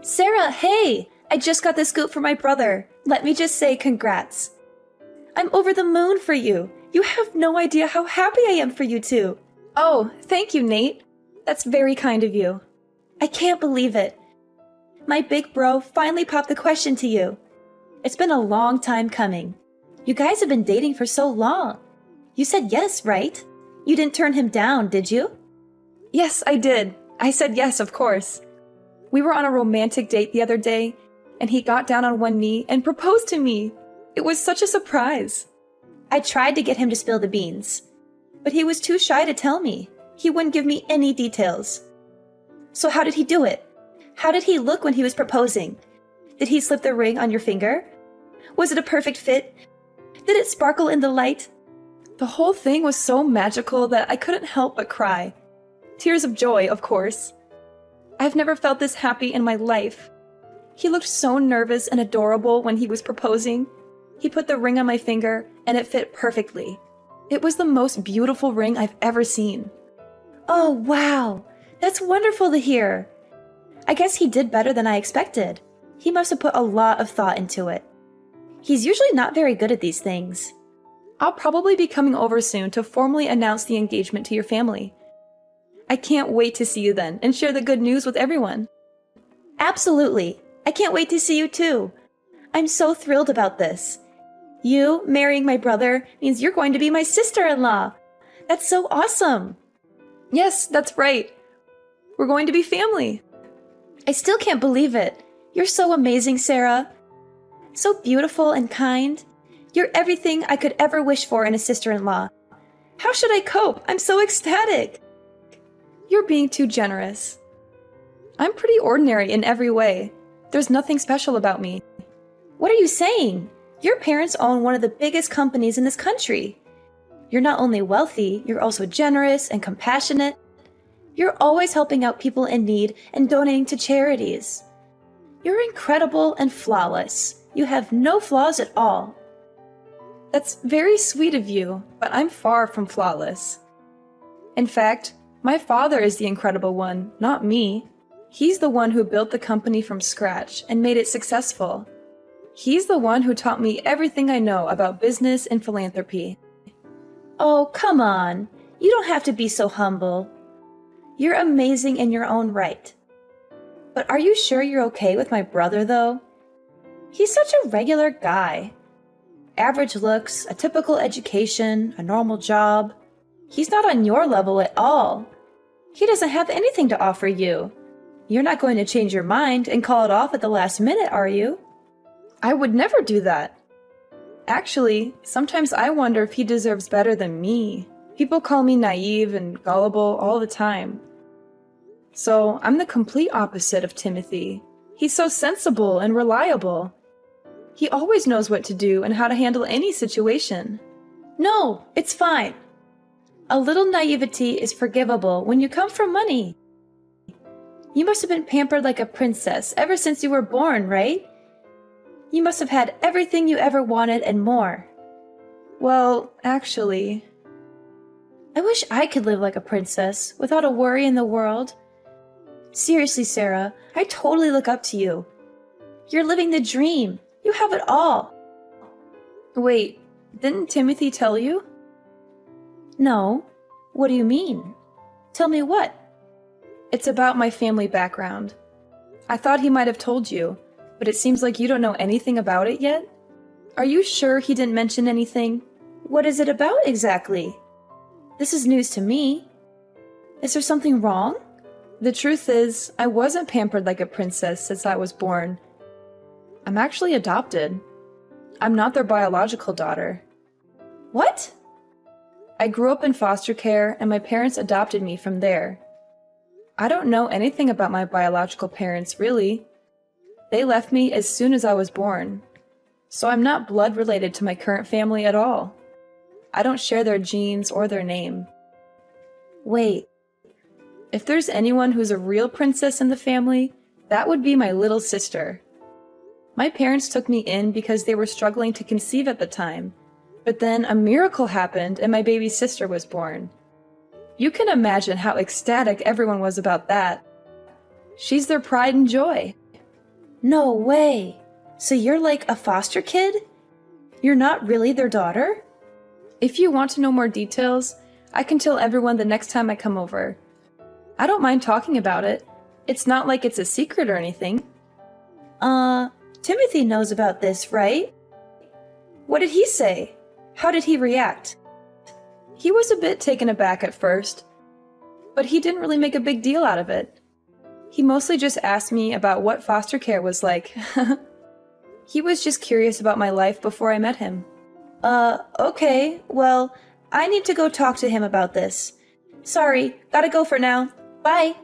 Sarah, hey! I just got the scoop for my brother. Let me just say congrats. I'm over the moon for you. You have no idea how happy I am for you two. Oh, thank you, Nate. That's very kind of you. I can't believe it. My big bro finally popped the question to you. It's been a long time coming. You guys have been dating for so long. You said yes, right? You didn't turn him down, did you? Yes, I did. I said yes, of course. We were on a romantic date the other day, and he got down on one knee and proposed to me. It was such a surprise. I tried to get him to spill the beans, but he was too shy to tell me. He wouldn't give me any details. So how did he do it? How did he look when he was proposing? Did he slip the ring on your finger? Was it a perfect fit? Did it sparkle in the light? The whole thing was so magical that I couldn't help but cry. Tears of joy, of course. I've never felt this happy in my life. He looked so nervous and adorable when he was proposing. He put the ring on my finger, and it fit perfectly. It was the most beautiful ring I've ever seen. Oh, wow! That's wonderful to hear! I guess he did better than I expected. He must have put a lot of thought into it. He's usually not very good at these things. I'll probably be coming over soon to formally announce the engagement to your family. I can't wait to see you then and share the good news with everyone. Absolutely. I can't wait to see you too. I'm so thrilled about this. You marrying my brother means you're going to be my sister-in-law. That's so awesome. Yes, that's right. We're going to be family. I still can't believe it. You're so amazing, Sarah. So beautiful and kind. You're everything I could ever wish for in a sister-in-law. How should I cope? I'm so ecstatic. You're being too generous. I'm pretty ordinary in every way. There's nothing special about me. What are you saying? Your parents own one of the biggest companies in this country. You're not only wealthy, you're also generous and compassionate. You're always helping out people in need and donating to charities. You're incredible and flawless. You have no flaws at all. That's very sweet of you, but I'm far from flawless. In fact, my father is the incredible one, not me. He's the one who built the company from scratch and made it successful. He's the one who taught me everything I know about business and philanthropy. Oh, come on. You don't have to be so humble. You're amazing in your own right. But are you sure you're okay with my brother, though? He's such a regular guy. Average looks, a typical education, a normal job. He's not on your level at all. He doesn't have anything to offer you. You're not going to change your mind and call it off at the last minute, are you? I would never do that. Actually, sometimes I wonder if he deserves better than me. People call me naive and gullible all the time. So I'm the complete opposite of Timothy. He's so sensible and reliable. He always knows what to do and how to handle any situation. No, it's fine. A little naivety is forgivable when you come from money. You must have been pampered like a princess ever since you were born, right? You must have had everything you ever wanted and more. Well, actually, I wish I could live like a princess without a worry in the world. Seriously, Sarah, I totally look up to you. You're living the dream. You have it all. Wait, didn't Timothy tell you? No. What do you mean? Tell me what? It's about my family background. I thought he might have told you, but it seems like you don't know anything about it yet? Are you sure he didn't mention anything? What is it about exactly? This is news to me. Is there something wrong? The truth is, I wasn't pampered like a princess since I was born. I'm actually adopted. I'm not their biological daughter. What? I grew up in foster care, and my parents adopted me from there. I don't know anything about my biological parents, really. They left me as soon as I was born, so I'm not blood related to my current family at all. I don't share their genes or their name. Wait, if there's anyone who's a real princess in the family, that would be my little sister. My parents took me in because they were struggling to conceive at the time, but then a miracle happened and my baby sister was born. You can imagine how ecstatic everyone was about that. She's their pride and joy. No way! So you're like a foster kid? You're not really their daughter? If you want to know more details, I can tell everyone the next time I come over. I don't mind talking about it. It's not like it's a secret or anything. Timothy knows about this, right? What did he say? How did he react? He was a bit taken aback at first, but he didn't really make a big deal out of it. He mostly just asked me about what foster care was like. He was just curious about my life before I met him. Okay, well, I need to go talk to him about this. Sorry, gotta go for now. Bye!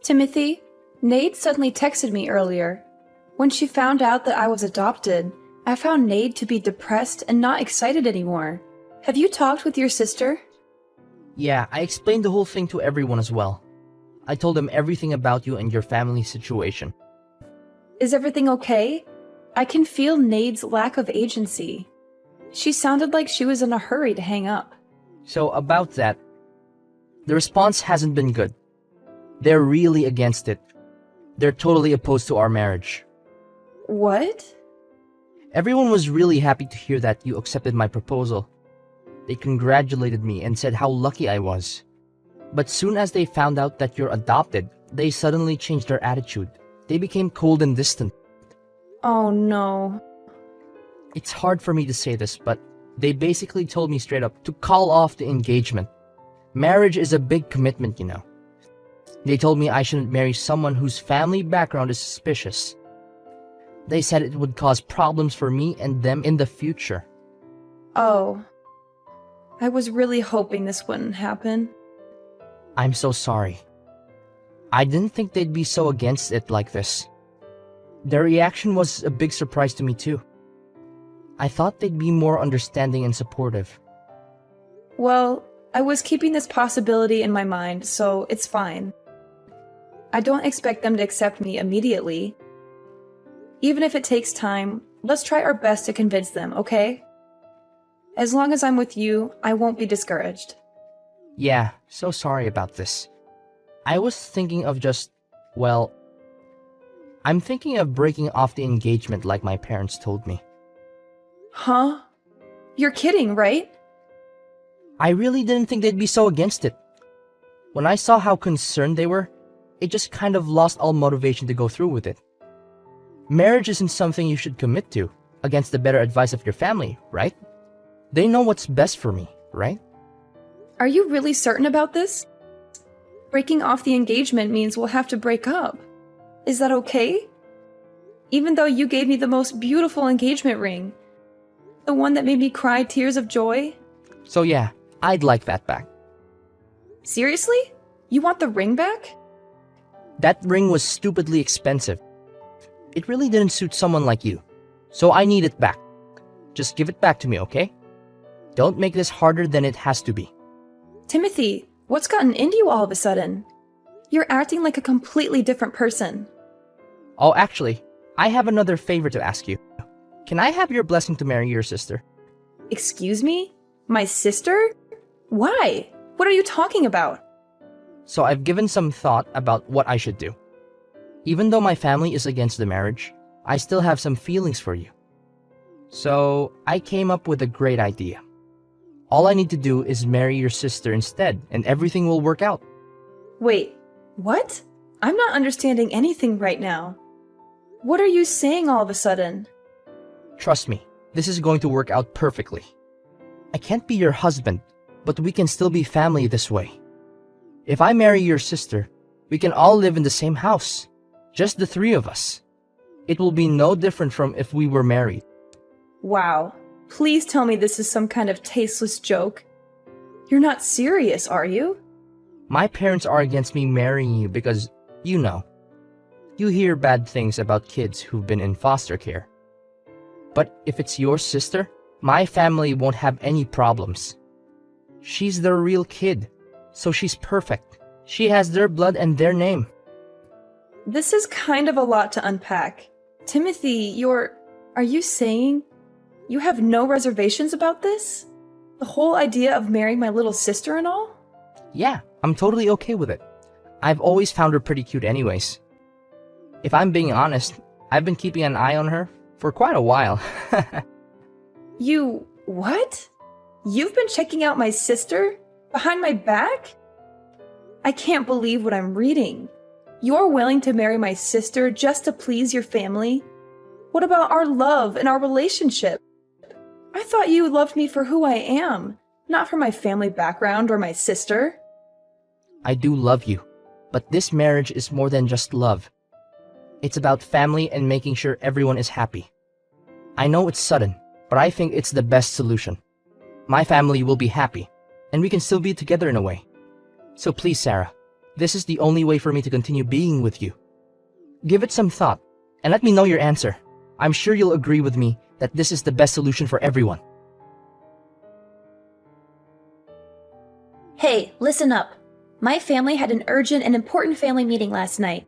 Timothy, Nade suddenly texted me earlier. When she found out that I was adopted, I found Nade to be depressed and not excited anymore. Have you talked with your sister? Yeah, I explained the whole thing to everyone as well. I told them everything about you and your family situation. Is everything okay? I can feel Nade's lack of agency. She sounded like she was in a hurry to hang up. So about that, the response hasn't been good. They're really against it. They're totally opposed to our marriage. What? Everyone was really happy to hear that you accepted my proposal. They congratulated me and said how lucky I was. But soon as they found out that you're adopted, they suddenly changed their attitude. They became cold and distant. Oh no. It's hard for me to say this, but they basically told me straight up to call off the engagement. Marriage is a big commitment, you know. They told me I shouldn't marry someone whose family background is suspicious. They said it would cause problems for me and them in the future. Oh. I was really hoping this wouldn't happen. I'm so sorry. I didn't think they'd be so against it like this. Their reaction was a big surprise to me too. I thought they'd be more understanding and supportive. Well, I was keeping this possibility in my mind, so it's fine. I don't expect them to accept me immediately. Even if it takes time, let's try our best to convince them, okay? As long as I'm with you, I won't be discouraged. Yeah, so sorry about this. I was thinking of I'm thinking of breaking off the engagement like my parents told me. Huh? You're kidding, right? I really didn't think they'd be so against it. When I saw how concerned they were, it just kind of lost all motivation to go through with it. Marriage isn't something you should commit to, against the better advice of your family, right? They know what's best for me, right? Are you really certain about this? Breaking off the engagement means we'll have to break up. Is that okay? Even though you gave me the most beautiful engagement ring, the one that made me cry tears of joy? So yeah, I'd like that back. Seriously? You want the ring back? That ring was stupidly expensive. It really didn't suit someone like you. So I need it back. Just give it back to me, okay? Don't make this harder than it has to be. Timothy, what's gotten into you all of a sudden? You're acting like a completely different person. Oh, actually, I have another favor to ask you. Can I have your blessing to marry your sister? Excuse me? My sister? Why? What are you talking about? So I've given some thought about what I should do. Even though my family is against the marriage, I still have some feelings for you. So I came up with a great idea. All I need to do is marry your sister instead, and everything will work out. Wait, what? I'm not understanding anything right now. What are you saying all of a sudden? Trust me, this is going to work out perfectly. I can't be your husband, but we can still be family this way. If I marry your sister, we can all live in the same house. Just the three of us. It will be no different from if we were married. Wow. Please tell me this is some kind of tasteless joke. You're not serious, are you? My parents are against me marrying you because, you hear bad things about kids who've been in foster care. But if it's your sister, my family won't have any problems. She's their real kid, so she's perfect. She has their blood and their name. This is kind of a lot to unpack. Timothy, are you saying you have no reservations about this? The whole idea of marrying my little sister and all? Yeah, I'm totally okay with it. I've always found her pretty cute anyways. If I'm being honest, I've been keeping an eye on her for quite a while. You... what? You've been checking out my sister? Behind my back? I can't believe what I'm reading. You're willing to marry my sister just to please your family? What about our love and our relationship? I thought you loved me for who I am, not for my family background or my sister. I do love you, but this marriage is more than just love. It's about family and making sure everyone is happy. I know it's sudden, but I think it's the best solution. My family will be happy, and we can still be together in a way. So please, Sarah, this is the only way for me to continue being with you. Give it some thought, and let me know your answer. I'm sure you'll agree with me that this is the best solution for everyone. Hey, listen up. My family had an urgent and important family meeting last night.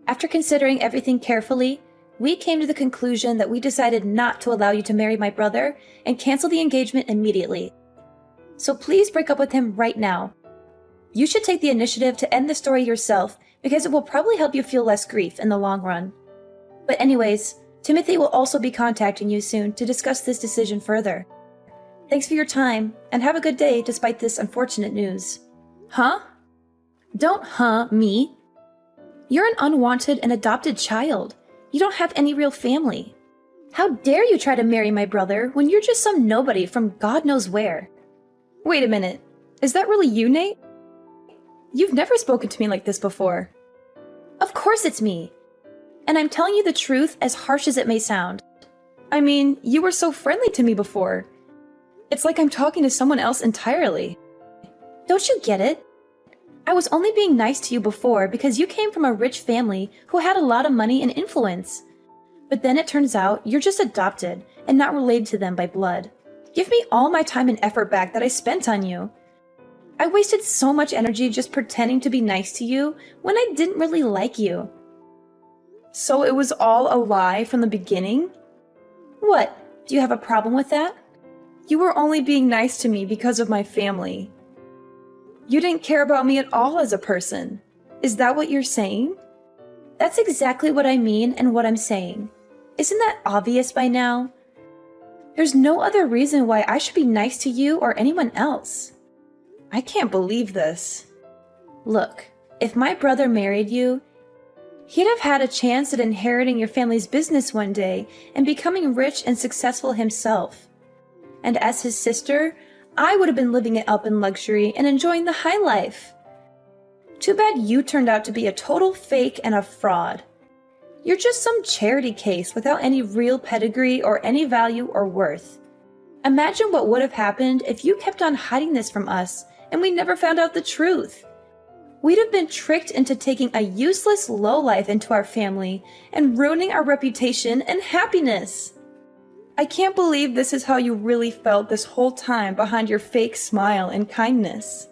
After considering everything carefully, we came to the conclusion that we decided not to allow you to marry my brother and cancel the engagement immediately. So please break up with him right now. You should take the initiative to end the story yourself because it will probably help you feel less grief in the long run. But anyways, Timothy will also be contacting you soon to discuss this decision further. Thanks for your time, and have a good day despite this unfortunate news. Huh? Don't me. You're an unwanted and adopted child. You don't have any real family. How dare you try to marry my brother when you're just some nobody from God knows where? Wait a minute. Is that really you, Nate? You've never spoken to me like this before. Of course it's me. And I'm telling you the truth, as harsh as it may sound. I mean, you were so friendly to me before. It's like I'm talking to someone else entirely. Don't you get it? I was only being nice to you before because you came from a rich family who had a lot of money and influence. But then it turns out you're just adopted and not related to them by blood. Give me all my time and effort back that I spent on you. I wasted so much energy just pretending to be nice to you when I didn't really like you. So it was all a lie from the beginning? What? Do you have a problem with that? You were only being nice to me because of my family. You didn't care about me at all as a person. Is that what you're saying? That's exactly what I mean and what I'm saying. Isn't that obvious by now? There's no other reason why I should be nice to you or anyone else. I can't believe this. Look, if my brother married you, he'd have had a chance at inheriting your family's business one day and becoming rich and successful himself. And as his sister, I would have been living it up in luxury and enjoying the high life. Too bad you turned out to be a total fake and a fraud. You're just some charity case without any real pedigree or any value or worth. Imagine what would have happened if you kept on hiding this from us and we never found out the truth. We'd have been tricked into taking a useless lowlife into our family and ruining our reputation and happiness. I can't believe this is how you really felt this whole time behind your fake smile and kindness.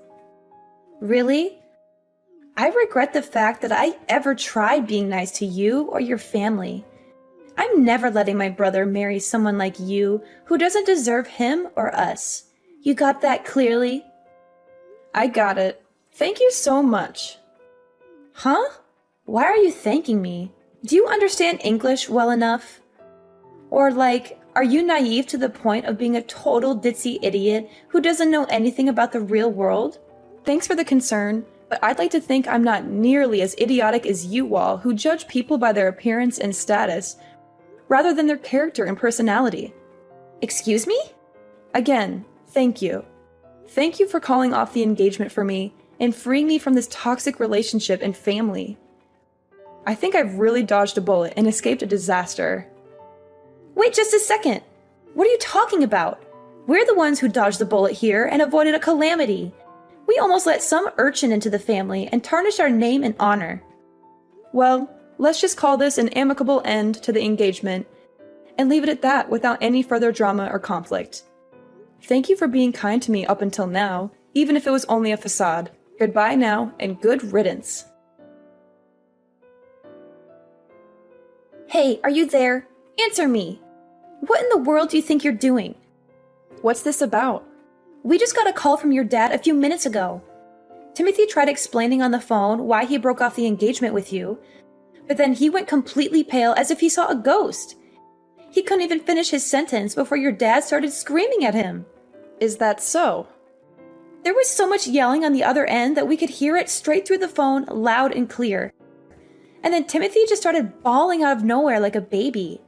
Really? I regret the fact that I ever tried being nice to you or your family. I'm never letting my brother marry someone like you who doesn't deserve him or us. You got that clearly? I got it. Thank you so much. Huh? Why are you thanking me? Do you understand English well enough? Or are you naive to the point of being a total ditzy idiot who doesn't know anything about the real world? Thanks for the concern, but I'd like to think I'm not nearly as idiotic as you all who judge people by their appearance and status, rather than their character and personality. Excuse me? Again, thank you. Thank you for calling off the engagement for me and freeing me from this toxic relationship and family. I think I've really dodged a bullet and escaped a disaster. Wait just a second! What are you talking about? We're the ones who dodged the bullet here and avoided a calamity. We almost let some urchin into the family and tarnished our name and honor. Well, let's just call this an amicable end to the engagement and leave it at that without any further drama or conflict. Thank you for being kind to me up until now, even if it was only a facade. Goodbye now, and good riddance. Hey, are you there? Answer me. What in the world do you think you're doing? What's this about? We just got a call from your dad a few minutes ago. Timothy tried explaining on the phone why he broke off the engagement with you, but then he went completely pale as if he saw a ghost. He couldn't even finish his sentence before your dad started screaming at him. Is that so? There was so much yelling on the other end that we could hear it straight through the phone, loud and clear. And then Timothy just started bawling out of nowhere like a baby.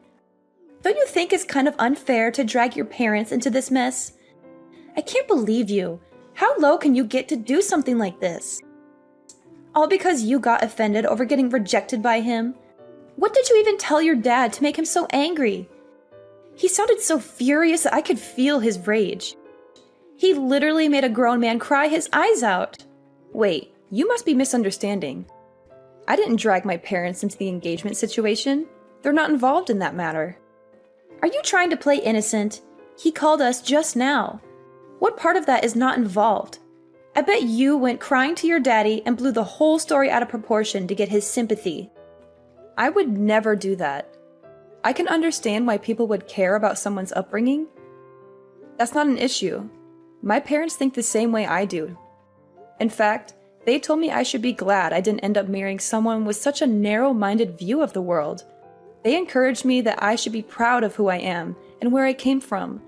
Don't you think it's kind of unfair to drag your parents into this mess? I can't believe you. How low can you get to do something like this? All because you got offended over getting rejected by him? What did you even tell your dad to make him so angry? He sounded so furious that I could feel his rage. He literally made a grown man cry his eyes out. Wait, you must be misunderstanding. I didn't drag my parents into the engagement situation. They're not involved in that matter. Are you trying to play innocent? He called us just now. What part of that is not involved? I bet you went crying to your daddy and blew the whole story out of proportion to get his sympathy. I would never do that. I can understand why people would care about someone's upbringing. That's not an issue. My parents think the same way I do. In fact, they told me I should be glad I didn't end up marrying someone with such a narrow-minded view of the world. They encouraged me that I should be proud of who I am and where I came from,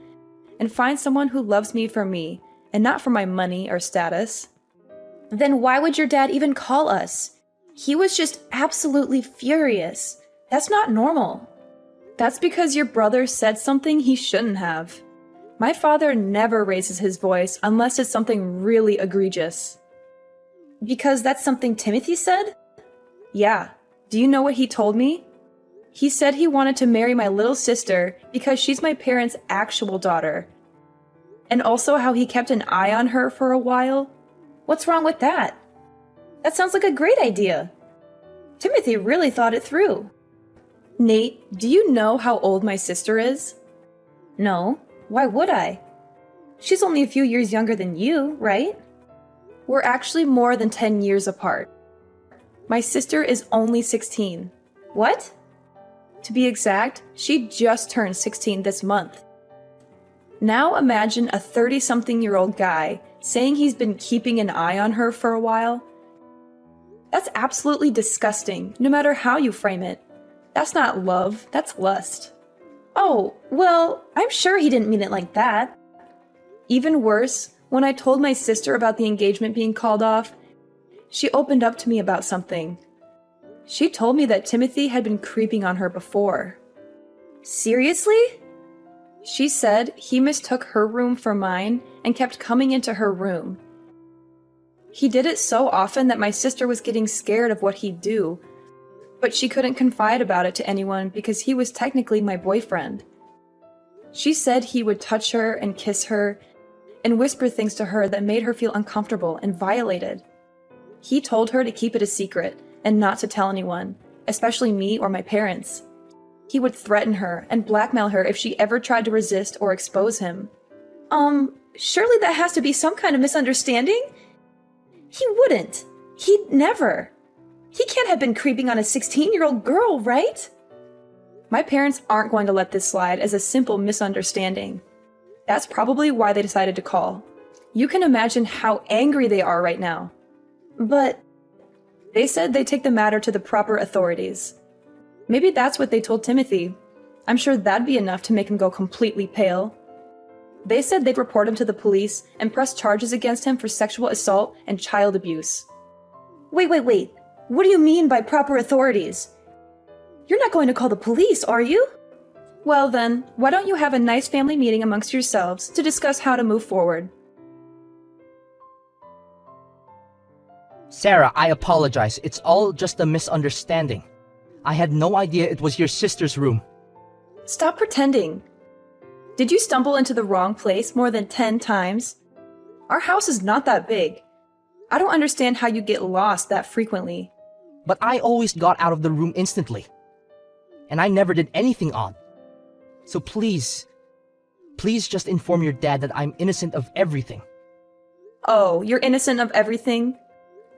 and find someone who loves me for me, and not for my money or status. Then why would your dad even call us? He was just absolutely furious. That's not normal. That's because your brother said something he shouldn't have. My father never raises his voice unless it's something really egregious. Because that's something Timothy said? Yeah. Do you know what he told me? He said he wanted to marry my little sister because she's my parents' actual daughter. And also how he kept an eye on her for a while. What's wrong with that? That sounds like a great idea. Timothy really thought it through. Nate, do you know how old my sister is? No. Why would I? She's only a few years younger than you, right? We're actually more than 10 years apart. My sister is only 16. What? To be exact, she just turned 16 this month. Now imagine a 30-something-year-old guy saying he's been keeping an eye on her for a while. That's absolutely disgusting, no matter how you frame it. That's not love, that's lust. Oh, well, I'm sure he didn't mean it like that. Even worse, when I told my sister about the engagement being called off, she opened up to me about something. She told me that Timothy had been creeping on her before. Seriously? She said he mistook her room for mine and kept coming into her room. He did it so often that my sister was getting scared of what he'd do, but she couldn't confide about it to anyone because he was technically my boyfriend. She said he would touch her and kiss her and whisper things to her that made her feel uncomfortable and violated. He told her to keep it a secret and not to tell anyone, especially me or my parents. He would threaten her and blackmail her if she ever tried to resist or expose him. Surely that has to be some kind of misunderstanding? He wouldn't. He'd never. He can't have been creeping on a 16-year-old girl, right? My parents aren't going to let this slide as a simple misunderstanding. That's probably why they decided to call. You can imagine how angry they are right now. But they said they'd take the matter to the proper authorities. Maybe that's what they told Timothy. I'm sure that'd be enough to make him go completely pale. They said they'd report him to the police and press charges against him for sexual assault and child abuse. Wait. What do you mean by proper authorities? You're not going to call the police, are you? Well then, why don't you have a nice family meeting amongst yourselves to discuss how to move forward? Sarah, I apologize. It's all just a misunderstanding. I had no idea it was your sister's room. Stop pretending. Did you stumble into the wrong place more than 10 times? Our house is not that big. I don't understand how you get lost that frequently. But I always got out of the room instantly. And I never did anything odd. So please just inform your dad that I'm innocent of everything. Oh, you're innocent of everything?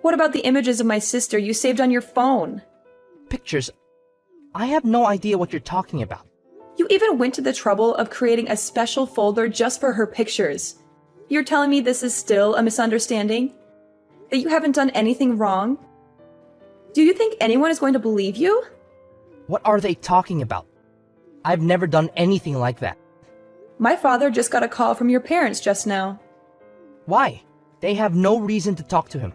What about the images of my sister you saved on your phone? Pictures? I have no idea what you're talking about. You even went to the trouble of creating a special folder just for her pictures. You're telling me this is still a misunderstanding? That you haven't done anything wrong? Do you think anyone is going to believe you? What are they talking about? I've never done anything like that. My father just got a call from your parents just now. Why? They have no reason to talk to him.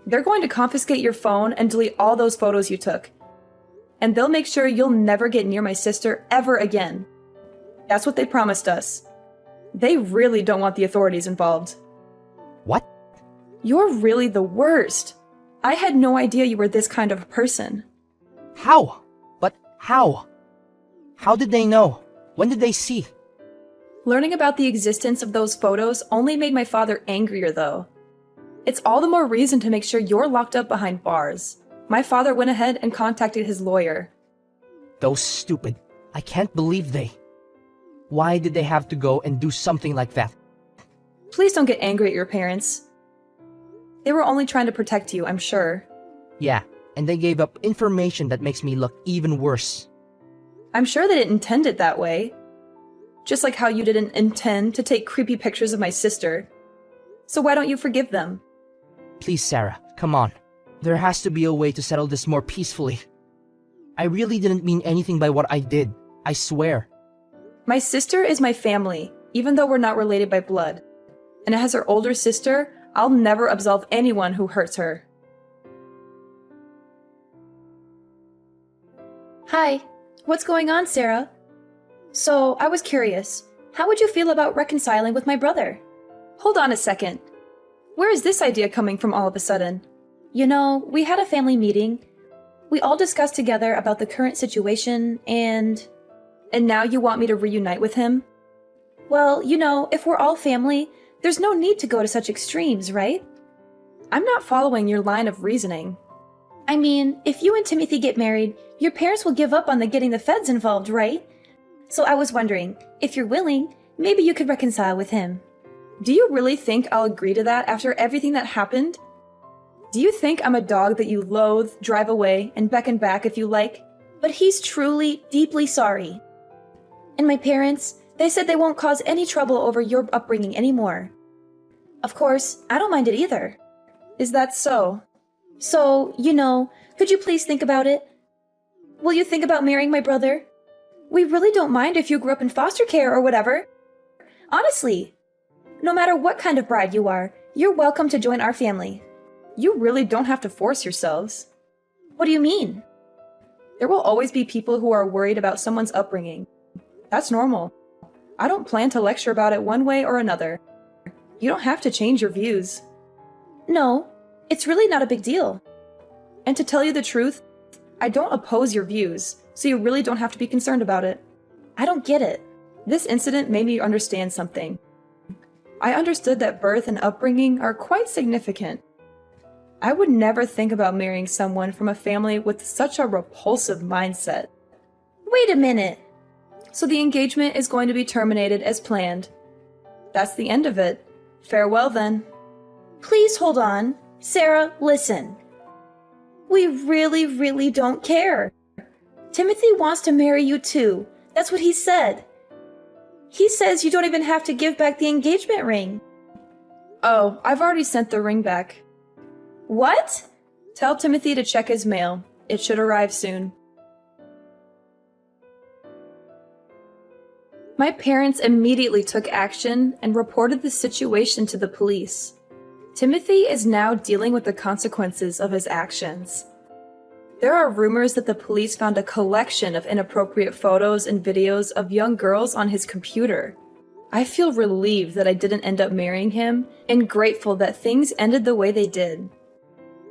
They're going to confiscate your phone and delete all those photos you took. And they'll make sure you'll never get near my sister ever again. That's what they promised us. They really don't want the authorities involved. What? You're really the worst. I had no idea you were this kind of person. How? But how? How did they know? When did they see? Learning about the existence of those photos only made my father angrier, though. It's all the more reason to make sure you're locked up behind bars. My father went ahead and contacted his lawyer. Those stupid. I can't believe they. Why did they have to go and do something like that? Please don't get angry at your parents. They were only trying to protect you, I'm sure. Yeah, and they gave up information that makes me look even worse. I'm sure they didn't intend it that way. Just like how you didn't intend to take creepy pictures of my sister. So why don't you forgive them? Please, Sarah, come on. There has to be a way to settle this more peacefully. I really didn't mean anything by what I did. I swear. My sister is my family, even though we're not related by blood. And as her older sister, I'll never absolve anyone who hurts her. Hi, what's going on, Sarah? So, I was curious. How would you feel about reconciling with my brother? Hold on a second. Where is this idea coming from all of a sudden? You know, we had a family meeting. We all discussed together about the current situation and... And now you want me to reunite with him? Well, you know, if we're all family, there's no need to go to such extremes, right? I'm not following your line of reasoning. I mean, if you and Timothy get married, your parents will give up on the getting the feds involved, right? So I was wondering, if you're willing, maybe you could reconcile with him. Do you really think I'll agree to that after everything that happened? Do you think I'm a dog that you loathe, drive away, and beckon back if you like? But he's truly, deeply sorry. And my parents, they said they won't cause any trouble over your upbringing anymore. Of course, I don't mind it either. Is that so? So, you know, could you please think about it? Will you think about marrying my brother? We really don't mind if you grew up in foster care or whatever. Honestly, no matter what kind of bride you are, you're welcome to join our family. You really don't have to force yourselves. What do you mean? There will always be people who are worried about someone's upbringing. That's normal. I don't plan to lecture about it one way or another. You don't have to change your views. No, it's really not a big deal. And to tell you the truth, I don't oppose your views, so you really don't have to be concerned about it. I don't get it. This incident made me understand something. I understood that birth and upbringing are quite significant. I would never think about marrying someone from a family with such a repulsive mindset. Wait a minute. So the engagement is going to be terminated as planned. That's the end of it. Farewell then. Please hold on. Sarah, listen. We really don't care. Timothy wants to marry you too. That's what he said. He says you don't even have to give back the engagement ring. Oh, I've already sent the ring back. What? Tell Timothy to check his mail. It should arrive soon. My parents immediately took action and reported the situation to the police. Timothy is now dealing with the consequences of his actions. There are rumors that the police found a collection of inappropriate photos and videos of young girls on his computer. I feel relieved that I didn't end up marrying him and grateful that things ended the way they did.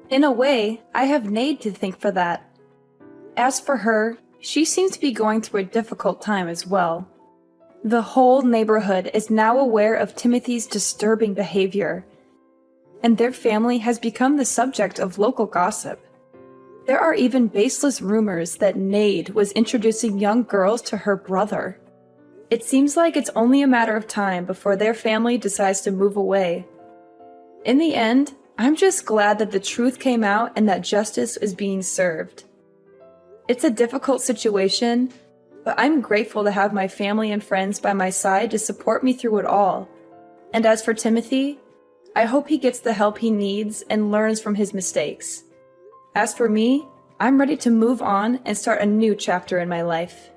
In a way, I have Nate to thank for that. As for her, she seems to be going through a difficult time as well. The whole neighborhood is now aware of Timothy's disturbing behavior, and their family has become the subject of local gossip. There are even baseless rumors that Nade was introducing young girls to her brother. It seems like it's only a matter of time before their family decides to move away. In the end, I'm just glad that the truth came out and that justice is being served. It's a difficult situation, but I'm grateful to have my family and friends by my side to support me through it all. And as for Timothy, I hope he gets the help he needs and learns from his mistakes. As for me, I'm ready to move on and start a new chapter in my life.